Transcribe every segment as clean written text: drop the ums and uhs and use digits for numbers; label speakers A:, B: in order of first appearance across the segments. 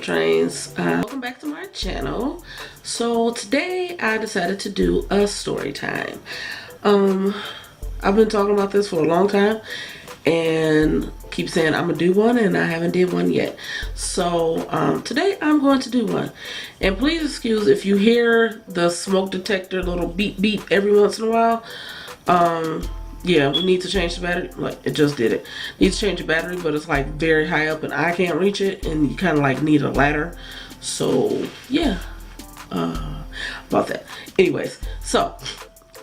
A: Trains. Welcome back to my channel. So today I decided to do a story time. I've been talking about this for a long time and keep saying I'm gonna do one, and I haven't did one yet. So today I'm going to do one. And please excuse if you hear the smoke detector little beep beep every once in a while. Yeah, we need to change the battery. Like, it just did it. Need to change the battery, but it's like very high up and I can't reach it, and you kind of like need a ladder. So yeah, about that. Anyways, so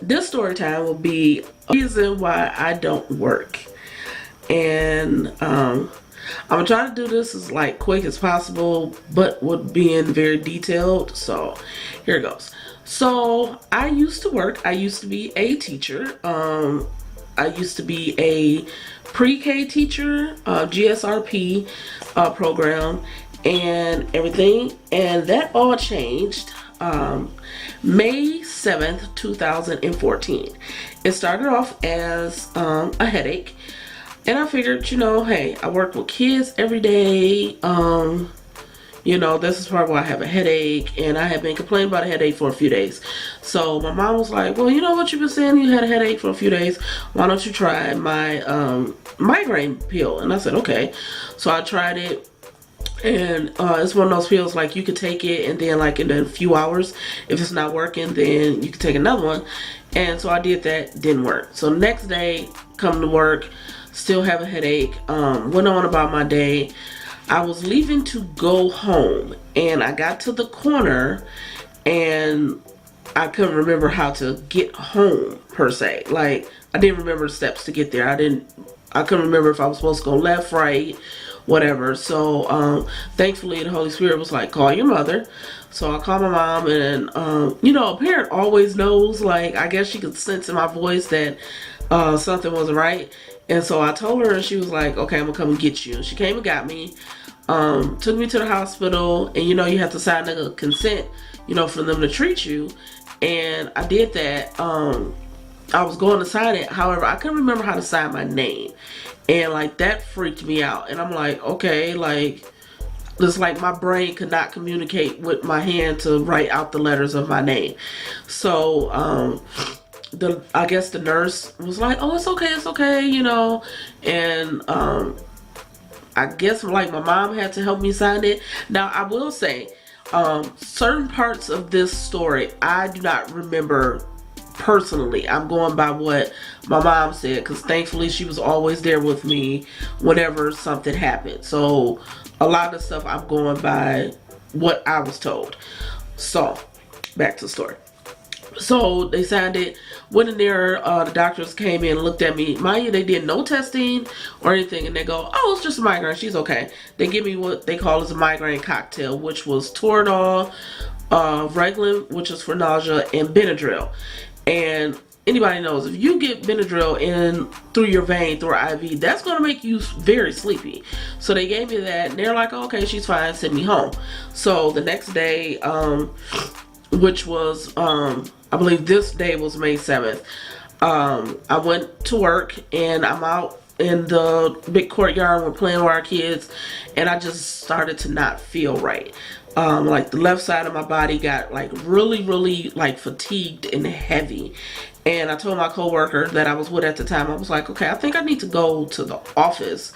A: this story time will be a reason why I don't work. And I'm gonna try to do this as like quick as possible, but with being very detailed. So here it goes. So I used to work. I used to be a teacher. I used to be a pre-K teacher, GSRP program and everything. And that all changed May 7th, 2014. It started off as a headache. And I figured, you know, hey, I work with kids every day. You know, this is probably why I have a headache, and I have been complaining about a headache for a few days. So my mom was like, well, you know what, you've been saying you had a headache for a few days. Why don't you try my migraine pill? And I said, okay. So I tried it, and it's one of those pills like you could take it, and then like in a few hours, if it's not working, then you could take another one. And so I did that, didn't work. So next day, come to work, still have a headache, went on about my day. I was leaving to go home, and I got to the corner and I couldn't remember how to get home per se. Like, I didn't remember the steps to get there. I couldn't remember if I was supposed to go left, right, whatever. So thankfully the Holy Spirit was like, call your mother. So I called my mom, and you know, a parent always knows, like, I guess she could sense in my voice that something wasn't right. And so I told her, and she was like, okay, I'm gonna come and get you. And she came and got me, took me to the hospital, and you know, you have to sign a consent, you know, for them to treat you. And I did that. I was going to sign it. However, I couldn't remember how to sign my name. And like, that freaked me out. And I'm like, okay, like, it's like my brain could not communicate with my hand to write out the letters of my name. So, I guess the nurse was like, oh, it's okay, you know. And I guess like my mom had to help me sign it. Now I will say, certain parts of this story I do not remember personally. I'm going by what my mom said, because thankfully she was always there with me whenever something happened. So a lot of stuff I'm going by what I was told. So back to the story. So they signed it, went in there, the doctors came in and looked at me. Mind you, they did no testing or anything, and they go, oh, it's just a migraine, she's okay. They give me what they call as a migraine cocktail, which was Toradol, Reglan, which is for nausea, and Benadryl. And anybody knows, if you get Benadryl in through your vein, through an IV, that's going to make you very sleepy. So they gave me that, and they're like, oh, okay, she's fine, send me home. So the next day, which was, I believe this day was May 7th. I went to work, and I'm out in the big courtyard. We're playing with our kids, and I just started to not feel right. Like the left side of my body got like really like fatigued and heavy. And I told my coworker that I was with at the time, I was like, okay, I think I need to go to the office,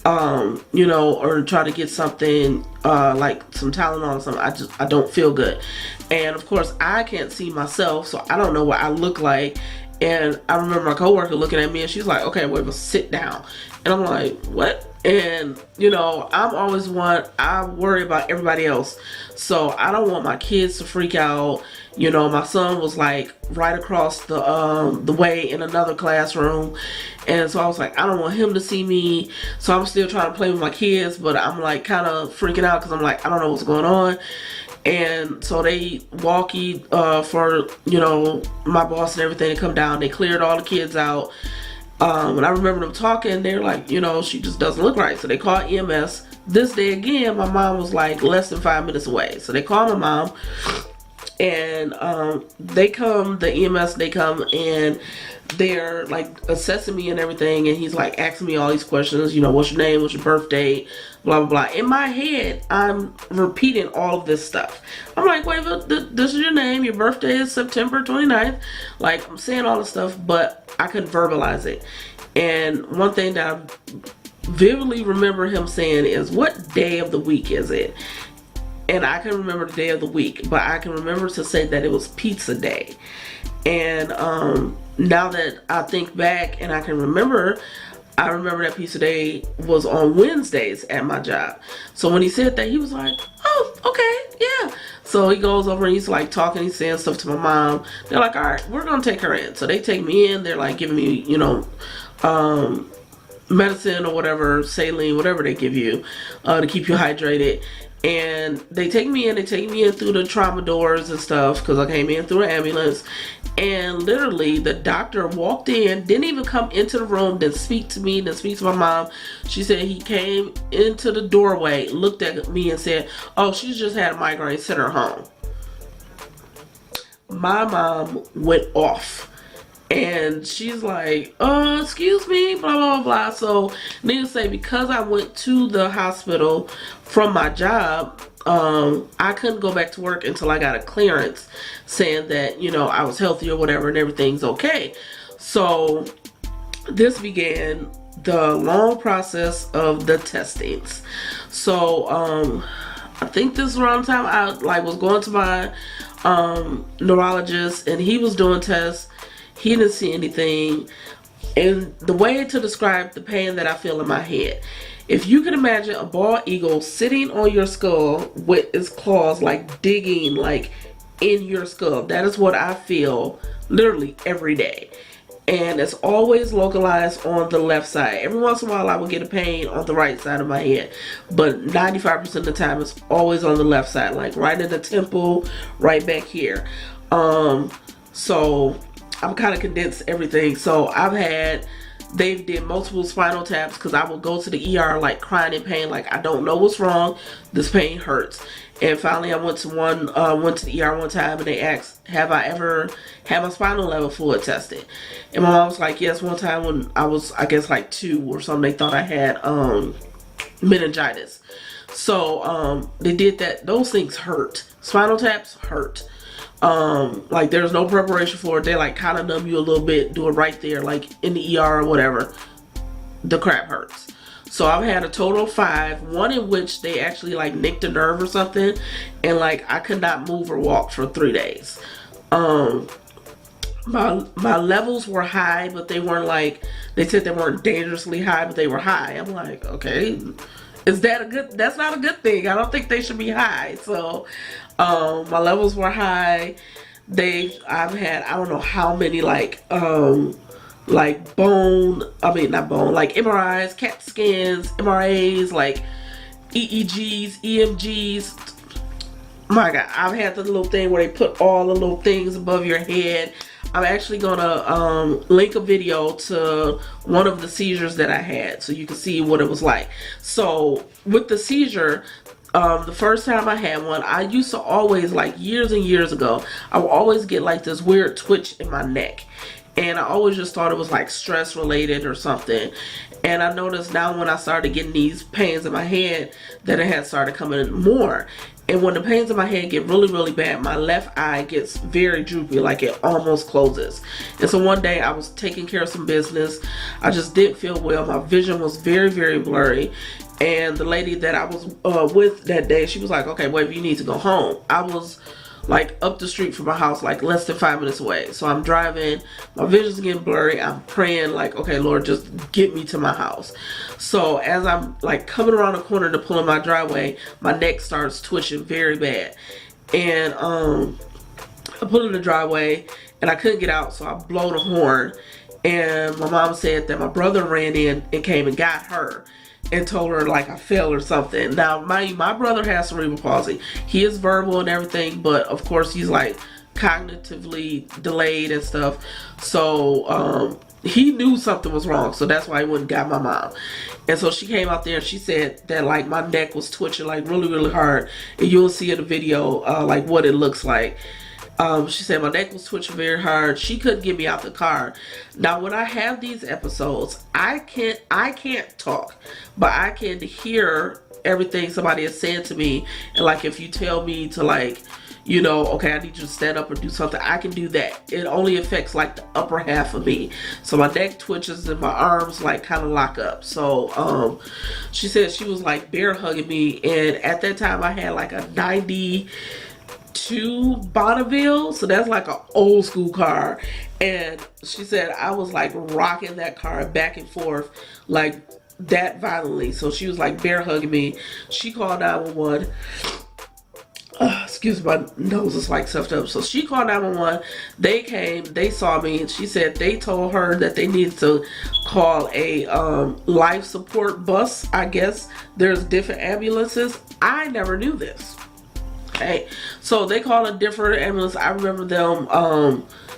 A: you know, or try to get something like some Tylenol or something. I don't feel good. And of course I can't see myself, so I don't know what I look like. And I remember my coworker looking at me, and she's like, okay, wait, but sit down. And I'm like, what? And you know, I'm always one, I worry about everybody else, so I don't want my kids to freak out. You know, my son was like right across the way in another classroom, and so I was like, I don't want him to see me. So I'm still trying to play with my kids, but I'm like kind of freaking out, because I'm like, I don't know what's going on. And so they walkie for, you know, my boss and everything to come down. They cleared all the kids out. And I remember them talking. They're like, you know, she just doesn't look right. So they called EMS. This day again, my mom was like less than 5 minutes away. So they called my mom. And they come, the EMS, they come and they're like assessing me and everything, and he's like asking me all these questions, you know, what's your name, what's your birth date, blah blah blah. In my head, I'm repeating all of this stuff. I'm like, wait, this is your name, your birthday is September 29th. Like, I'm saying all this stuff, but I couldn't verbalize it. And one thing that I vividly remember him saying is, what day of the week is it? And I can remember the day of the week, but I can remember to say that it was pizza day. And now that I think back and I can remember, I remember that pizza day was on Wednesdays at my job. So when he said that, he was like, oh, okay, yeah. So he goes over and he's like talking, he's saying stuff to my mom. They're like, all right, we're gonna take her in. So they take me in, they're like giving me, you know, medicine or whatever, saline, whatever they give you to keep you hydrated. And they take me in through the trauma doors and stuff, because I came in through an ambulance. And literally the doctor walked in, didn't even come into the room, didn't speak to me, didn't speak to my mom. She said he came into the doorway, looked at me and said, oh, she's just had a migraine, send her home. My mom went off. And she's like, excuse me, blah, blah, blah. So, needless to say, because I went to the hospital from my job, I couldn't go back to work until I got a clearance saying that, you know, I was healthy or whatever and everything's okay. So, this began the long process of the testings. So, I think this is around the time I, like, was going to my neurologist, and he was doing tests. He didn't see anything. And the way to describe the pain that I feel in my head, if you can imagine a bald eagle sitting on your skull with its claws like digging like in your skull, that is what I feel literally every day. And it's always localized on the left side. Every once in a while I will get a pain on the right side of my head, but 95% of the time it's always on the left side, like right in the temple, right back here. So I'm kind of condensed everything. So they did multiple spinal taps, because I would go to the ER like crying in pain, like I don't know what's wrong, this pain hurts. And finally I went to the ER one time, and they asked, have I ever had my spinal level fluid tested? And my mom was like, yes, one time when I was, I guess like 2 or something, they thought I had meningitis. So they did that. Those things hurt. Spinal taps hurt. Like there's no preparation for it. They like kind of numb you a little bit, do it right there, like in the ER or whatever. The crap hurts. So I've had a total of 5, one in which they actually like nicked a nerve or something, and like I could not move or walk for 3 days. My levels were high, but they weren't like, they said they weren't dangerously high, but they were high. I'm like, okay, is that a good, that's not a good thing. I don't think they should be high. So my levels were high. I've had, I don't know how many like not bone, like MRIs, CAT scans, MRAs, like EEGs, EMGs. My God, I've had the little thing where they put all the little things above your head. I'm actually gonna link a video to one of the seizures that I had, so you can see what it was like. So with the seizure, the first time I had one, I used to always, like years and years ago, I would always get like this weird twitch in my neck. And I always just thought it was like stress related or something. And I noticed now when I started getting these pains in my head that it had started coming more. And when the pains in my head get really, really bad, my left eye gets very droopy, like it almost closes. And so one day I was taking care of some business. I just didn't feel well. My vision was very, very blurry. And the lady that I was with that day, she was like, okay, wait, you need to go home. I was like up the street from my house, like less than 5 minutes away. So I'm driving, my vision's getting blurry. I'm praying like, okay, Lord, just get me to my house. So as I'm like coming around the corner to pull in my driveway, my neck starts twitching very bad. And I pull in the driveway and I couldn't get out, so I blow the horn. And my mom said that my brother ran in and came and got her and told her like I fell or something. Now my brother has cerebral palsy. He is verbal and everything, but of course he's like cognitively delayed and stuff. So he knew something was wrong, so that's why he went and got my mom. And so she came out there and she said that like my neck was twitching like really, really hard, and you'll see in the video like what it looks like. She said my neck was twitching very hard. She couldn't get me out the car. Now, when I have these episodes, I can't talk, but I can hear everything somebody has said to me. And like, if you tell me to, like, you know, okay, I need you to stand up or do something, I can do that. It only affects like the upper half of me. So my neck twitches and my arms like kind of lock up. So she said she was like bear hugging me, and at that time I had like a 92 Bonneville, so that's like an old school car. And she said I was like rocking that car back and forth like that violently. So she was like bear hugging me. She called 911. Excuse me, my nose is like stuffed up. So she called 911. They came, they saw me, and she said they told her that they needed to call a life support bus. I guess there's different ambulances. I never knew this. Okay, so they called a different ambulance. I remember them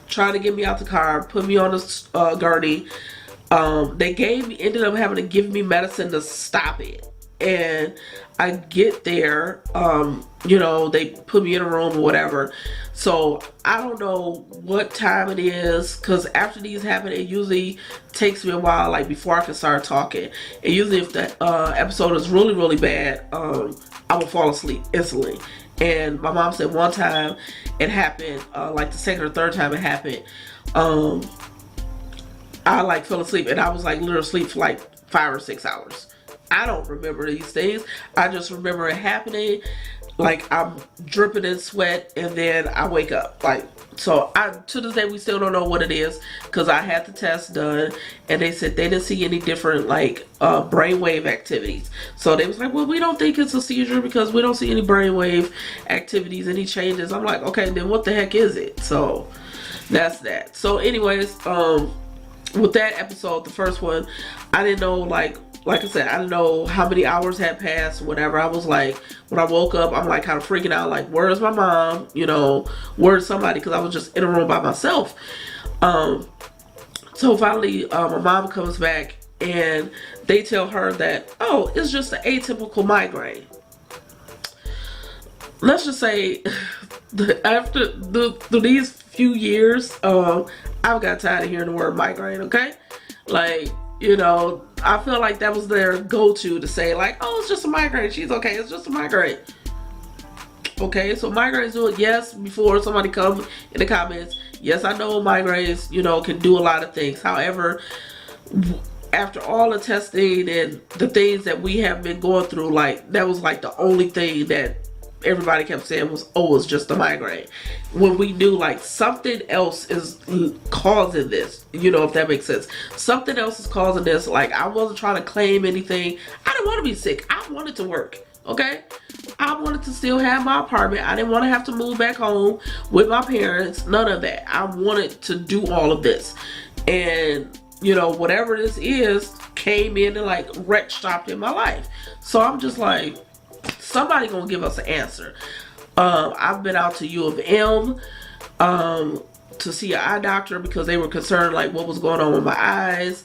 A: trying to get me out the car, put me on a gurney. They ended up having to give me medicine to stop it. And I get there, you know, they put me in a room or whatever. So I don't know what time it is, because after these happen, it usually takes me a while, like before I can start talking. And usually if the episode is really, really bad, I will fall asleep instantly. And my mom said one time it happened, like the second or third time it happened, I like fell asleep, and I was like literally asleep for like 5 or 6 hours. I don't remember these things. I just remember it happening. Like I'm dripping in sweat, and then I wake up. Like, so to this day we still don't know what it is, because I had the test done and they said they didn't see any different like brainwave activities. So they was like, well, we don't think it's a seizure because we don't see any brainwave activities, any changes. I'm like, okay, then what the heck is it? So that's that. So anyways, with that episode, the first one, I didn't know, like I said, I didn't know how many hours had passed, whatever. I was like, when I woke up, I'm like kind of freaking out, like, where's my mom? You know, where's somebody? Because I was just in a room by myself. So finally, my mom comes back and they tell her that, oh, it's just an atypical migraine. Let's just say, after these few years, I've got tired of hearing the word migraine, okay? Like, you know, I feel like that was their go-to to say, like, oh, it's just a migraine. She's okay. It's just a migraine. Okay, so migraines do it. Yes, before somebody comes in the comments, yes, I know migraines, you know, can do a lot of things. However, after all the testing and the things that we have been going through, like, that was like the only thing that everybody kept saying was, oh, it's just a migraine, when we knew like something else is causing this, you know, if that makes sense. Something else is causing this. Like, I wasn't trying to claim anything. I didn't want to be sick. I wanted to work, okay? I wanted to still have my apartment. I didn't want to have to move back home with my parents, none of that. I wanted to do all of this, and you know, whatever this is came in and like wreck shopped in my life. So I'm just like, somebody gonna give us an answer. I've been out to U of M to see an eye doctor because they were concerned like what was going on with my eyes.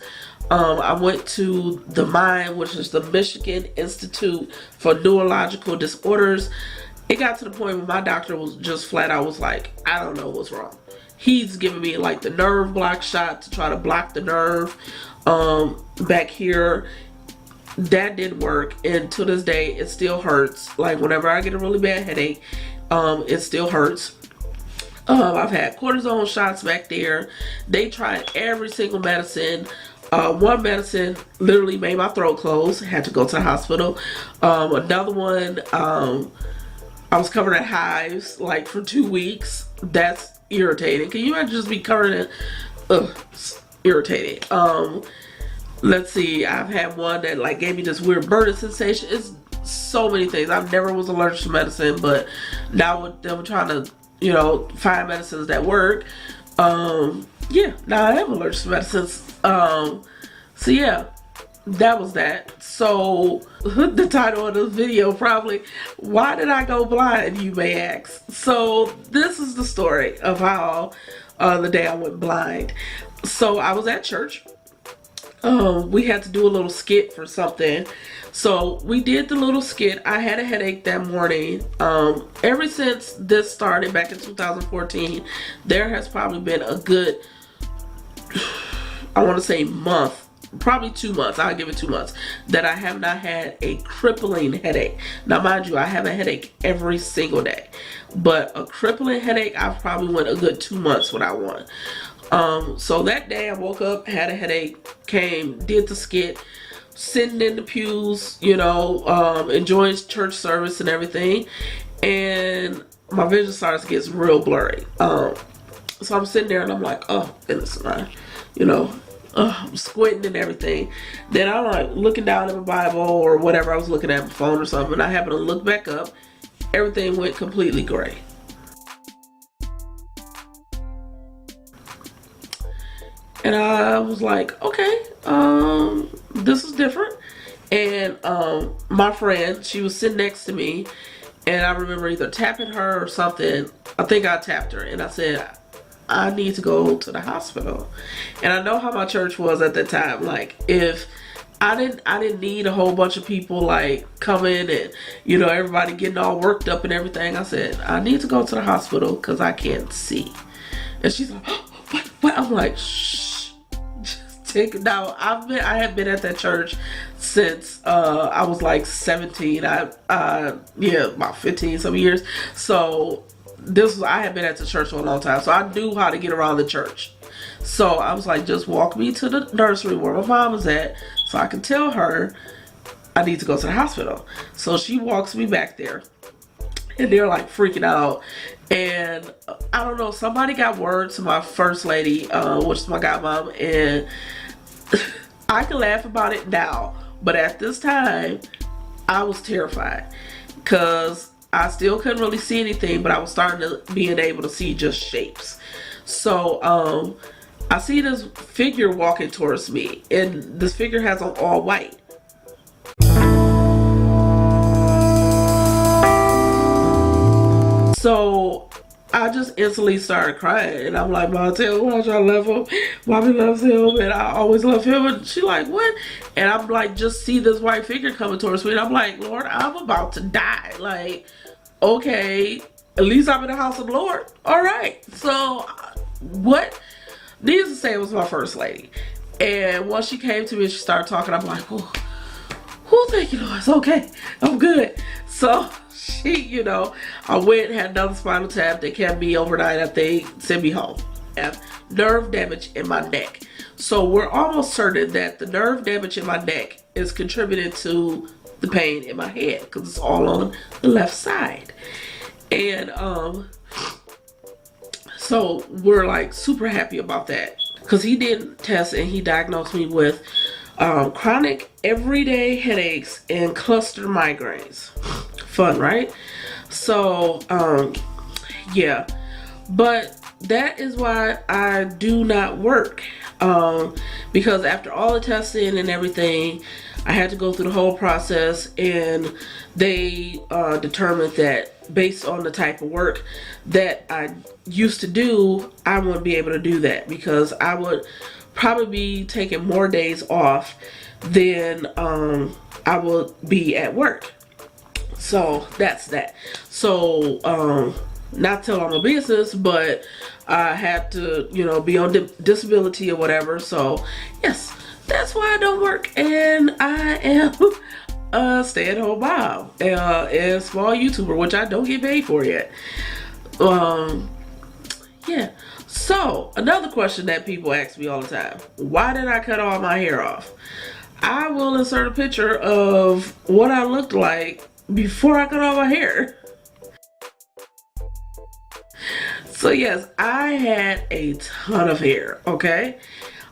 A: I went to the MIND, which is the Michigan Institute for Neurological Disorders. It got to the point where my doctor was just flat out was like, I don't know what's wrong. He's giving me like the nerve block shot to try to block the nerve back here. That didn't work, and to this day it still hurts. Like, whenever I get a really bad headache, it still hurts. I've had cortisone shots back there. They tried every single medicine. One medicine literally made my throat close. Had to go to the hospital. Another one, I was covered in hives like for 2 weeks. That's irritating. Can you imagine just be covered in irritating? Let's see, I've had one that like gave me this weird burning sensation. It's so many things. I've never was allergic to medicine, but now with them trying to, you know, find medicines that work, yeah, now I am allergic to medicines. So yeah, that was that. So the title of this video probably, why did I go blind, you may ask. So this is the story of how the day I went blind. So I was at church. we had to do a little skit for something. So we did the little skit. I had a headache that morning. Ever since this started back in 2014, there has probably been a good, I want to say month, probably 2 months, I'll give it 2 months, that I have not had a crippling headache. Now mind you, I have a headache every single day, but a crippling headache, I've probably went a good 2 months without one. So that day I woke up, had a headache, came, did the skit, sitting in the pews, you know, enjoying church service and everything, and my vision starts to get real blurry. So I'm sitting there and I'm like, oh goodness, you know, I'm squinting and everything. Then I'm like looking down at my Bible or whatever, I was looking at my phone or something, and I happen to look back up, everything went completely gray. And I was like, okay, this is different. And my friend, she was sitting next to me, and I remember either tapping her or something. I think I tapped her, and I said, I need to go to the hospital. And I know how my church was at that time. Like, if I didn't need a whole bunch of people like coming and, you know, everybody getting all worked up and everything. I said, I need to go to the hospital because I can't see. And she's like, oh, what? I'm like, shh. Now I have been at that church since I was like 17. Yeah, about 15 some years. So I have been at the church for a long time, so I knew how to get around the church. So I was like, just walk me to the nursery where my mom was at, so I can tell her I need to go to the hospital. So she walks me back there, and they're like freaking out. And I don't know, somebody got word to my first lady, which is my godmom, and I can laugh about it now, but at this time I was terrified because I still couldn't really see anything, but I was starting to being able to see just shapes. So I see this figure walking towards me, and this figure has on all white. So I just instantly started crying, and I'm like, Montel, why I love him? Mommy loves him, and I always love him. And she like, what? And I'm like, just see this white figure coming towards me, and I'm like, Lord, I'm about to die. Like, okay, at least I'm in the house of the Lord. All right. So what? Needless to say, it was my first lady. And once she came to me and she started talking, I'm like, oh, thank you, Lord. It's okay. I'm good. So she, you know, I went, had another spinal tap. They kept me overnight after they sent me home. I have nerve damage in my neck. So we're almost certain that the nerve damage in my neck is contributing to the pain in my head because it's all on the left side. And so we're like super happy about that because he did tests and he diagnosed me with chronic everyday headaches and cluster migraines. Fun, right? So yeah, but that is why I do not work, because after all the testing and everything, I had to go through the whole process, and they determined that based on the type of work that I used to do, I wouldn't be able to do that because I would probably be taking more days off than I would be at work. So that's that. So not tell all my business, but I had to, you know, be on disability or whatever. So yes, that's why I don't work, and I am a stay-at-home mom and small YouTuber, which I don't get paid for yet. Yeah. So another question that people ask me all the time: why did I cut all my hair off? I will insert a picture of what I looked like before I cut all my hair. So yes, I had a ton of hair, okay?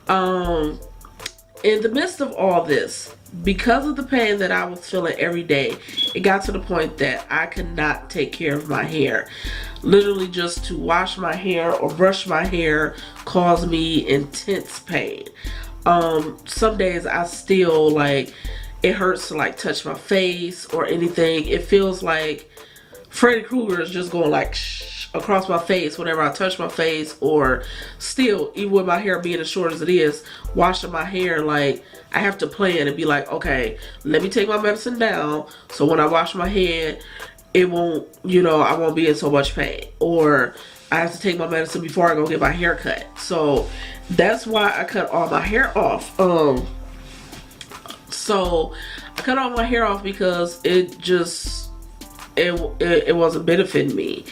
A: In the midst of all this, because of the pain that I was feeling every day, it got to the point that I could not take care of my hair. Literally just to wash my hair or brush my hair caused me intense pain. Some days I still, like, it hurts to like touch my face or anything. It feels like Freddy Krueger is just going like shh across my face whenever I touch my face, or still, even with my hair being as short as it is, washing my hair, like, I have to plan and be like, okay, let me take my medicine down so when I wash my head, it won't, you know, I won't be in so much pain. Or I have to take my medicine before I go get my hair cut. So that's why I cut all my hair off. So I cut all my hair off because it just, it wasn't benefiting me.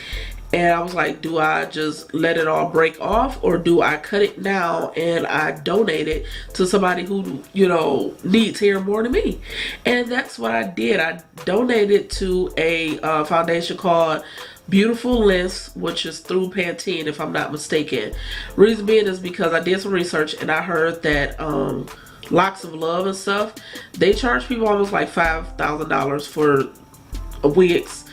A: And I was like, do I just let it all break off, or do I cut it now and I donate it to somebody who, you know, needs hair more than me? And that's what I did. I donated to a foundation called Beautiful Lengths, which is through Pantene, if I'm not mistaken. Reason being is because I did some research and I heard that Locks of Love and stuff, they charge people almost like $5,000 for wigs.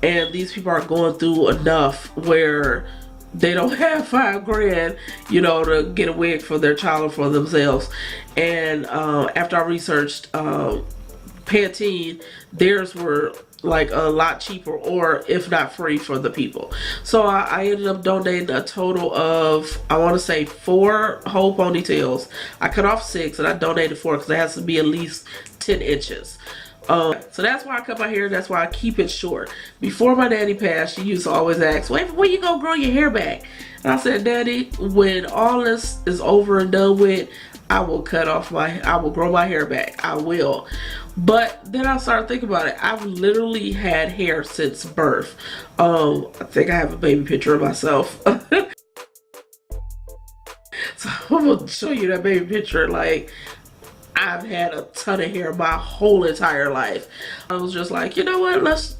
A: And these people are going through enough where they don't have $5 grand, you know, to get a wig for their child or for themselves. And after I researched Pantene, theirs were like a lot cheaper, or if not free, for the people. So I ended up donating a total of, I want to say, 4 whole ponytails. I cut off 6 and I donated 4 because it has to be at least 10 inches. So that's why I cut my hair. That's why I keep it short. Before my daddy passed, she used to always ask, "Wait, when you gonna grow your hair back?" And I said, "Daddy, when all this is over and done with, I will grow my hair back. I will." But then I started thinking about it. I've literally had hair since birth. I think I have a baby picture of myself. So I'm gonna show you that baby picture. Like, I've had a ton of hair my whole entire life. I was just like, you know what, let's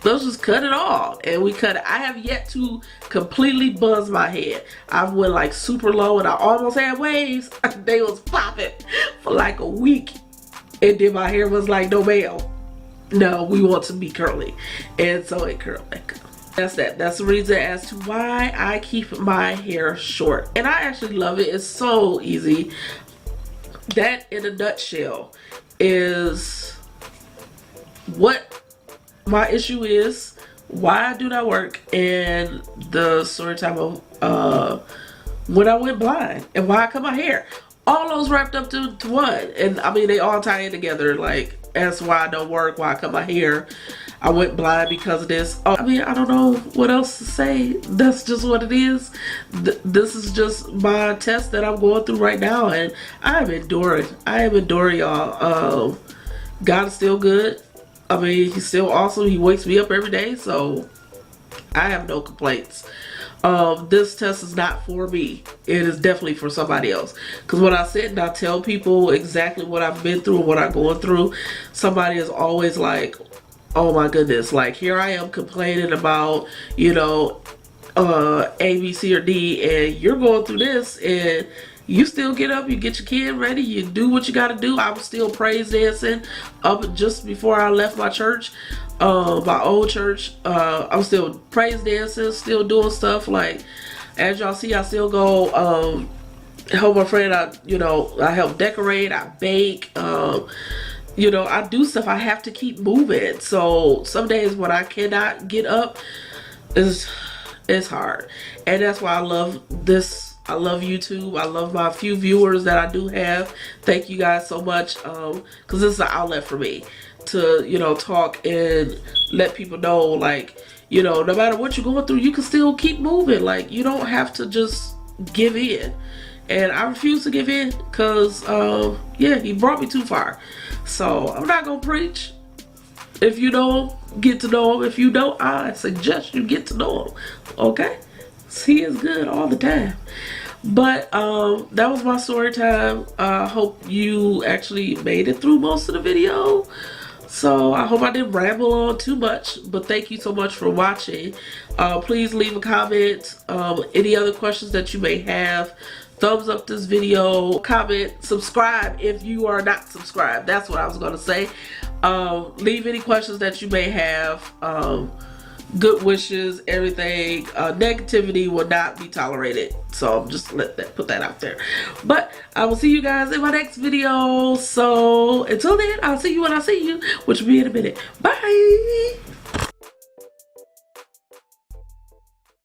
A: just cut it all. And we cut it. I have yet to completely buzz my head. I went like super low and I almost had waves. They was popping for like a week. And then my hair was like, no ma'am, no, we want to be curly. And so it curled back up. That's that. That's the reason as to why I keep my hair short. And I actually love it. It's so easy. That, in a nutshell, is what my issue is, why I do not work, and the story time of when I went blind and why I cut my hair. All those wrapped up to one. And I mean, they all tie in together. Like, that's why I don't work, why I cut my hair. I went blind because of this. I mean, I don't know what else to say. That's just what it is. This is just my test that I'm going through right now, and I am enduring. I am enduring, y'all. God is still good. I mean, he's still awesome. He wakes me up every day, so I have no complaints. This test is not for me. It is definitely for somebody else. Because when I sit and I tell people exactly what I've been through and what I'm going through, somebody is always like, oh my goodness, like, here I am complaining about, you know, A, B, C, or D, and you're going through this, and you still get up, you get your kid ready, you do what you got to do. I was still praise dancing up just before I left my church, my old church. I was still praise dancing, still doing stuff. Like, as y'all see, I still go help my friend. I help decorate, I bake, you know, I do stuff. I have to keep moving. So some days when I cannot get up, it's hard. And that's why I love this. I love YouTube. I love my few viewers that I do have. Thank you guys so much. Because this is an outlet for me to, you know, talk and let people know, like, you know, no matter what you're going through, you can still keep moving. Like, you don't have to just give in. And I refuse to give in because, yeah, he brought me too far. So I'm not going to preach. If you don't, get to know him. If you don't, I suggest you get to know him. Okay? He is good all the time. But that was my story time. I hope you actually made it through most of the video. So I hope I didn't ramble on too much, but thank you so much for watching. Please leave a comment, any other questions that you may have. Thumbs up this video, comment, subscribe if you are not subscribed. That's what I was going to say. Leave any questions that you may have. Good wishes, everything. Negativity will not be tolerated. So just put that out there. But I will see you guys in my next video. So until then, I'll see you when I see you, which will be in a minute. Bye.